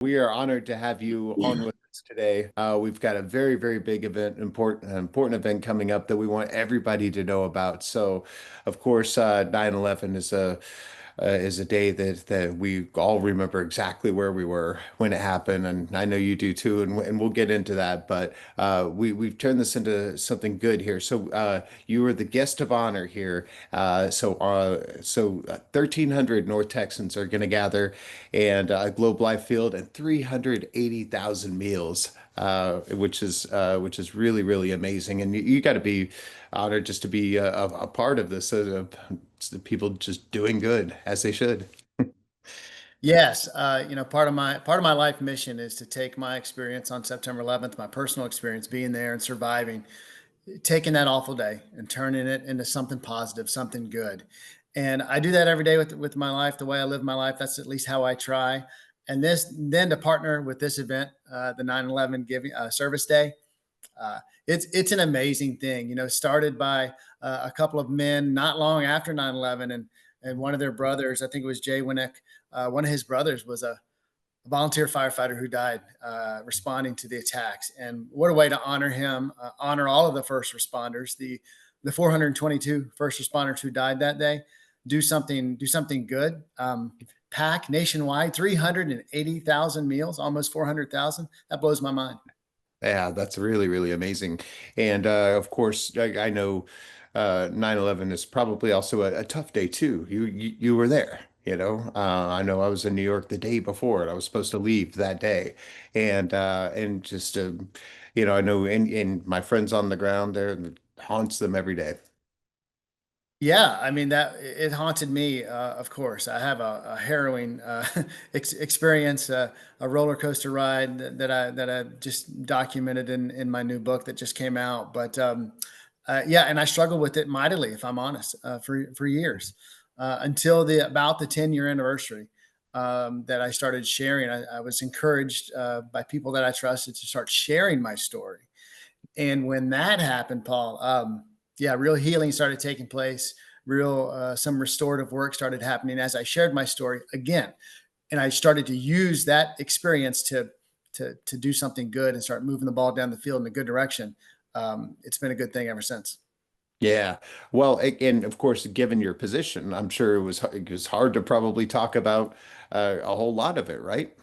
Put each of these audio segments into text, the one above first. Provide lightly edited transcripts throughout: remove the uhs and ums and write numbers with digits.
We are honored to have you on with us today. We've got a very, very big event, important event coming up that we want everybody to know about. So, of course, 9/11 is a day that we all remember exactly where we were when it happened, and I know you do too, and we'll get into that. But we've turned this into something good here. So you were the guest of honor here. 1,300 North Texans are going to gather and Globe Life Field and 380,000 meals, which is really really amazing. And you got to be honored just to be a part of this. The people just doing good as they should. Yes, part of my life mission is to take my experience on September 11th, my personal experience being there and surviving, taking that awful day and turning it into something positive, something good. And I do that every day with my life, the way I live my life. That's at least how I try. And this then to partner with this event, the 9/11 Giving Service Day, it's an amazing thing. Started by a couple of men not long after 9/11, and one of their brothers, I think it was Jay Winnick, one of his brothers was a volunteer firefighter who died responding to the attacks. And what a way to honor him, honor all of the first responders, the 422 first responders who died that day. Do something good. Pack nationwide 380,000 meals, almost 400,000. That blows my mind. Yeah, that's really, really amazing. And of course, I know 9/11 is probably also a tough day too. You were there, you know. I know I was in New York the day before and I was supposed to leave that day. And just I know and my friends on the ground there it haunts them every day. Yeah, I mean that it haunted me. Of course, I have a harrowing experience, a roller coaster ride that I just documented in my new book that just came out. But yeah, and I struggled with it mightily, if I'm honest, for years until the about the 10-year anniversary that I started sharing. I was encouraged by people that I trusted to start sharing my story, and when that happened, Paul, yeah, real healing started taking place. Real some restorative work started happening as I shared my story again, and I started to use that experience to do something good and start moving the ball down the field in a good direction. It's been a good thing ever since. Yeah. Well, and of course, given your position, I'm sure it was hard to probably talk about a whole lot of it, right?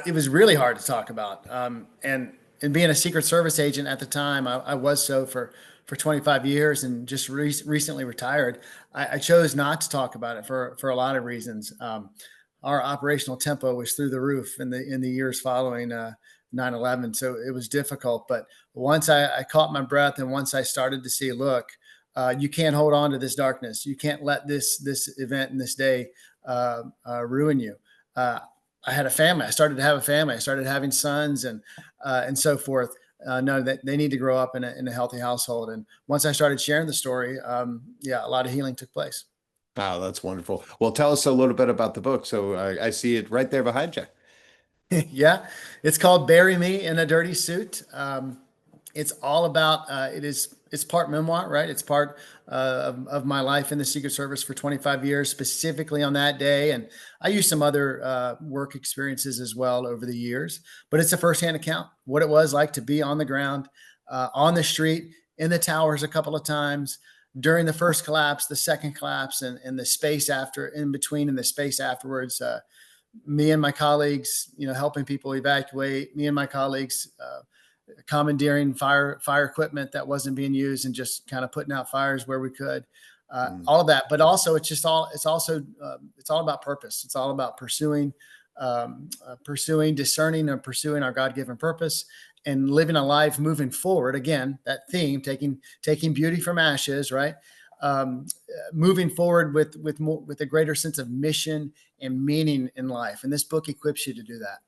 It was really hard to talk about. And being a Secret Service agent at the time, I was so for 25 years and just recently retired. I chose not to talk about it for a lot of reasons. Our operational tempo was through the roof in the years following 9/11, so it was difficult. But once I caught my breath, and once I started to see, look, you can't hold on to this darkness. You can't let this event and this day ruin you. Uh, I had a family. I started to have a family. I started having sons and so forth. Know that they need to grow up in a healthy household. And once I started sharing the story, yeah, a lot of healing took place. Wow, that's wonderful. Well, tell us a little bit about the book. So I see it right there behind you. Yeah, it's called "Bury Me in a Dirty Suit." It's all about it's part memoir, right? It's part of my life in the Secret Service for 25 years, specifically on that day, and I use some other work experiences as well over the years. But it's a firsthand account what it was like to be on the ground, on the street, in the towers a couple of times during the first collapse, the second collapse, and the space after, in between, and the space afterwards. Me and my colleagues, helping people evacuate. Me and my colleagues commandeering fire equipment that wasn't being used and just kind of putting out fires where we could. Mm. All of that, but also it's all about purpose. It's all about pursuing, discerning, and pursuing our God-given purpose and living a life moving forward. Again, that theme, taking beauty from ashes, right? Moving forward with a greater sense of mission and meaning in life. And this book equips you to do that.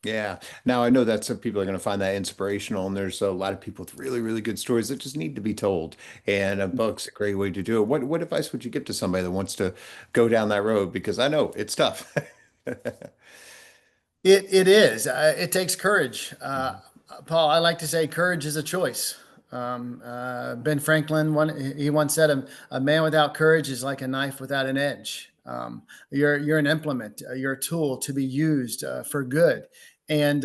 Yeah. Now I know that some people are going to find that inspirational, and there's a lot of people with really, really good stories that just need to be told. And a book's a great way to do it. What advice would you give to somebody that wants to go down that road? Because I know it's tough. It is. It takes courage. Paul, I like to say courage is a choice. Ben Franklin, he once said, a man without courage is like a knife without an edge. You're an implement. You're a tool to be used for good. And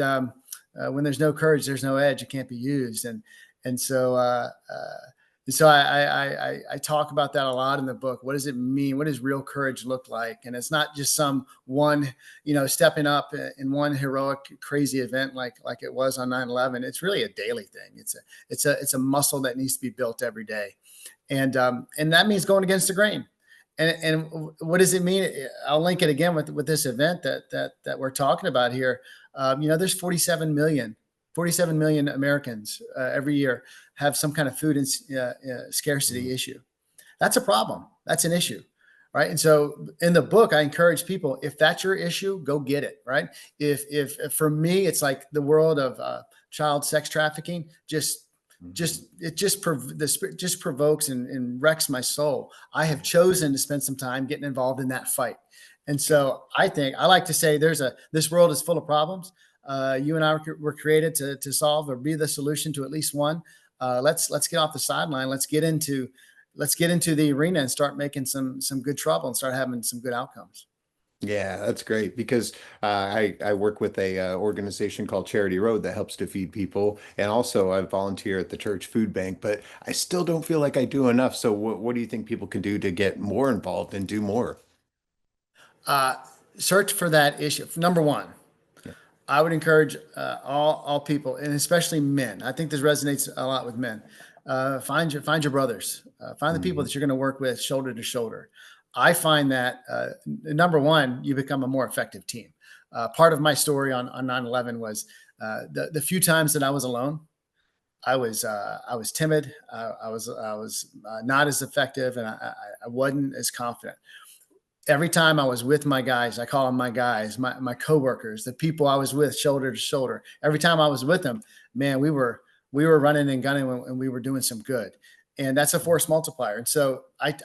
when there's no courage, there's no edge. It can't be used. And so I talk about that a lot in the book. What does it mean? What does real courage look like? And it's not just some one, stepping up in one heroic, crazy event like it was on 9/11. It's really a daily thing. It's a muscle that needs to be built every day, and that means going against the grain. And what does it mean? I'll link it again with this event that we're talking about here. There's 47 million Americans every year have some kind of food scarcity issue. That's a problem. That's an issue, right? And so in the book, I encourage people, if that's your issue, go get it, right? If for me, it's like the world of child sex trafficking, the spirit just provokes and wrecks my soul. I have chosen to spend some time getting involved in that fight. And so I like to say this world is full of problems. You and I were created to solve or be the solution to at least one. Let's get off the sideline. Let's get into the arena and start making some good trouble and start having some good outcomes. Yeah, that's great because I work with a organization called Charity Road that helps to feed people, and also I volunteer at the church food bank. But I still don't feel like I do enough. So what do you think people can do to get more involved and do more? Uh, Search for that issue. Number one, Yeah. I would encourage all people, and especially men. I think this resonates a lot with men. Find your brothers. Find the people Mhm. that you're going to work with shoulder to shoulder. I find that number one, you become a more effective team. Part of my story on 9/11 was the few times that I was alone. I was timid. I was not as effective, and I wasn't as confident. Every time I was with my guys, I call them my guys, my coworkers, the people I was with shoulder to shoulder. Every time I was with them, man, we were running and gunning, and we were doing some good. And that's a force multiplier. And so I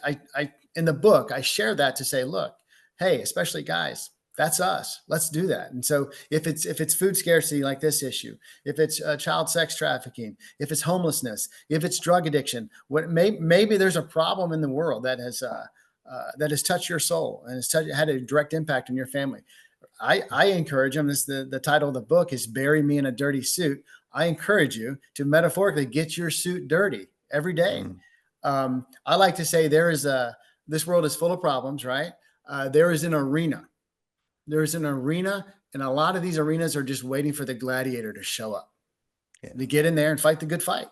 in the book, I share that to say, look, hey, especially guys, that's us. Let's do that. And so if it's food scarcity like this issue, if it's child sex trafficking, if it's homelessness, if it's drug addiction, maybe there's a problem in the world that has touched your soul and had a direct impact on your family. I encourage them. The title of the book is "Bury Me in a Dirty Suit." I encourage you to metaphorically get your suit dirty every day. Mhm. I like to say this world is full of problems, right? There is an arena. There's an arena, and a lot of these arenas are just waiting for the gladiator to show up, Yeah. to get in there and fight the good fight.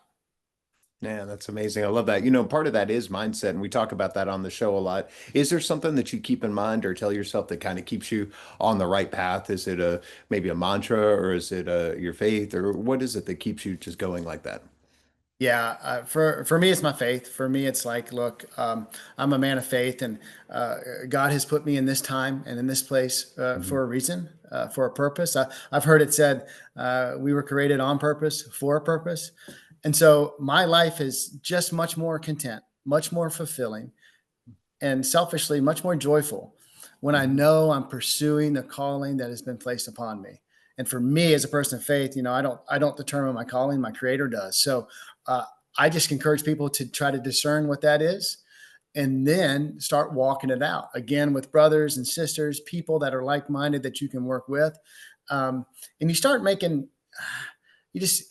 Yeah, that's amazing. I love that. Part of that is mindset, and we talk about that on the show a lot. Is there something that you keep in mind or tell yourself that kind of keeps you on the right path? Is it maybe a mantra, or is it your faith, or what is it that keeps you just going like that? Yeah, for me, it's my faith. For me, it's like, look, I'm a man of faith, and God has put me in this time and in this place Mhm. for a reason, for a purpose. I've heard it said we were created on purpose for a purpose, and so my life is just much more content, much more fulfilling, and selfishly much more joyful when I Mhm. know I'm pursuing the calling that has been placed upon me. And for me, as a person of faith, I don't determine my calling; my Creator does. So uh, I just encourage people to try to discern what that is, and then start walking it out again with brothers and sisters, people that are like-minded that you can work with, and you just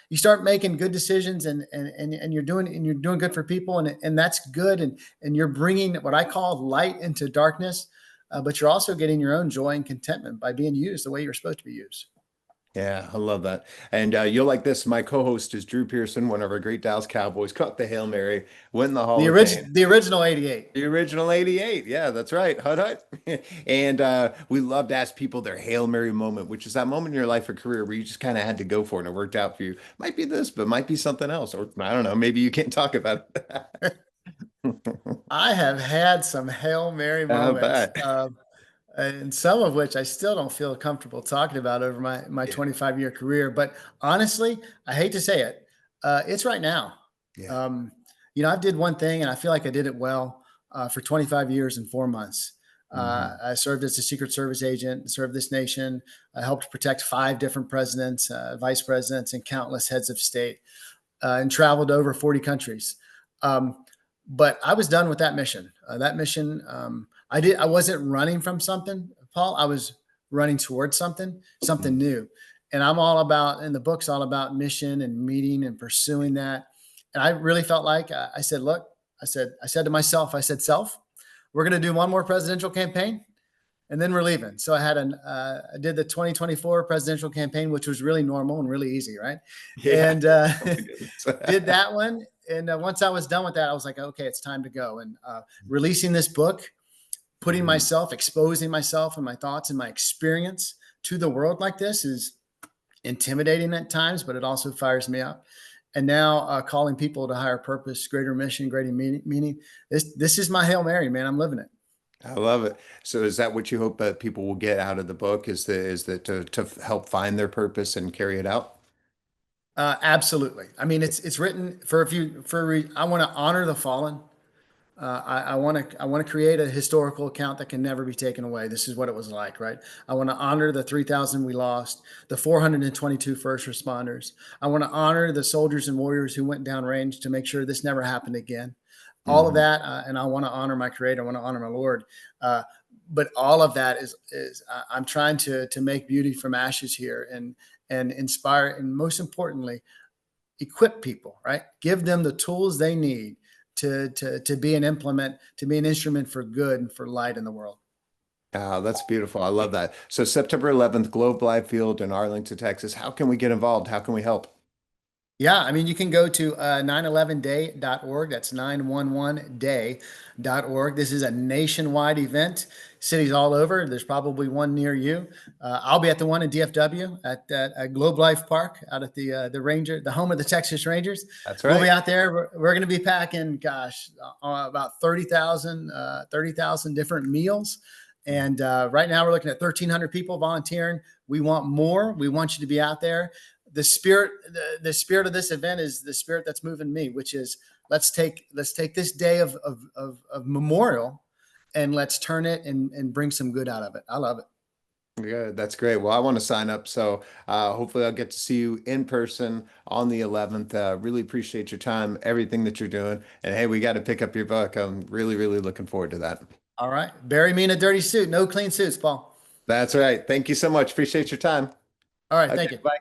you start making good decisions, and you're doing good for people, and that's good, and you're bringing what I call light into darkness, but you're also getting your own joy and contentment by being used the way you're supposed to be used. Yeah, I love that. And you'll like this. My co-host is Drew Pearson, one of our great Dallas Cowboys, caught the Hail Mary, win the Hall The of Fame. original, the original '88. The original 88. Yeah, that's right. Hut hut. And we love to ask people their Hail Mary moment, which is that moment in your life or career where you just kind of had to go for it and it worked out for you. Might be this, but might be something else. Or I don't know. Maybe you can't talk about it. I have had some Hail Mary I moments, bet. and some of which I still don't feel comfortable talking about over my Yeah. 25-year career. But honestly, I hate to say it, it's right now. Yeah. Um, I did one thing, and I feel like I did it well for 25 years and 4 months. Hmm. I served as a Secret Service agent, served this nation. I helped protect 5 different presidents, vice presidents, and countless heads of state, and traveled to over 40 countries. Um, but I was done with that mission. I wasn't running from something, Paul. I was running towards something, something Mm. new. And I'm all about, and the book's all about mission and meeting and pursuing that. And I really felt like I said, look, I said to myself, I said, self, we're going to do one more presidential campaign and then we're leaving. So I did the 2024 presidential campaign, which was really normal and really easy, right? Yeah. And Oh my goodness. did that one. And once I was done with that, I was like, okay, it's time to go. And releasing this book, putting Mhm. myself, exposing myself and my thoughts and my experience to the world like this is intimidating at times, but it also fires me up. And now calling people to higher purpose, greater mission, greater meaning. This is my Hail Mary, man. I'm living it. I love it. So is that what you hope that people will get out of the book is that to help find their purpose and carry it out? Absolutely. I mean, it's written for a few I want to honor the fallen. I want to create a historical account that can never be taken away. This is what it was like, right? I want to honor the 3,000 we lost, the 422 first responders. I want to honor the soldiers and warriors who went downrange to make sure this never happened again. All of Mhm. that, and I want to honor my Creator. I want to honor my Lord. Uh, but all of that is I'm trying to make beauty from ashes here and inspire, and most importantly, equip people, right? Give them the tools they need to be an implement, to be an instrument for good and for light in the world. That's beautiful. I love that. So September 11th, Globe Life Field in Arlington, Texas. How can we get involved? How can we help? Yeah, I mean, you can go to 911day.org. That's 911day.org. This is a nationwide event, cities all over. There's probably one near you. I'll be at the one in DFW at Globe Life Park out at the home of the Texas Rangers. That's We'll be right. out there. We're going to be packing, gosh, about 30,000 different meals. And right now we're looking at 1,300 people volunteering. We want more. We want you to be out there. The spirit of this event is the spirit that's moving me, which is let's take this day of memorial and let's turn it and bring some good out of it. I love it. Good. That's great. Well, I want to sign up. So hopefully I'll get to see you in person on the 11th. Really appreciate your time, everything that you're doing. And hey, we got to pick up your book. I'm really, really looking forward to that. All right. Bury me in a dirty suit. No clean suits, Paul. That's right. Thank you so much. Appreciate your time. All right, Okay, thank you. bye.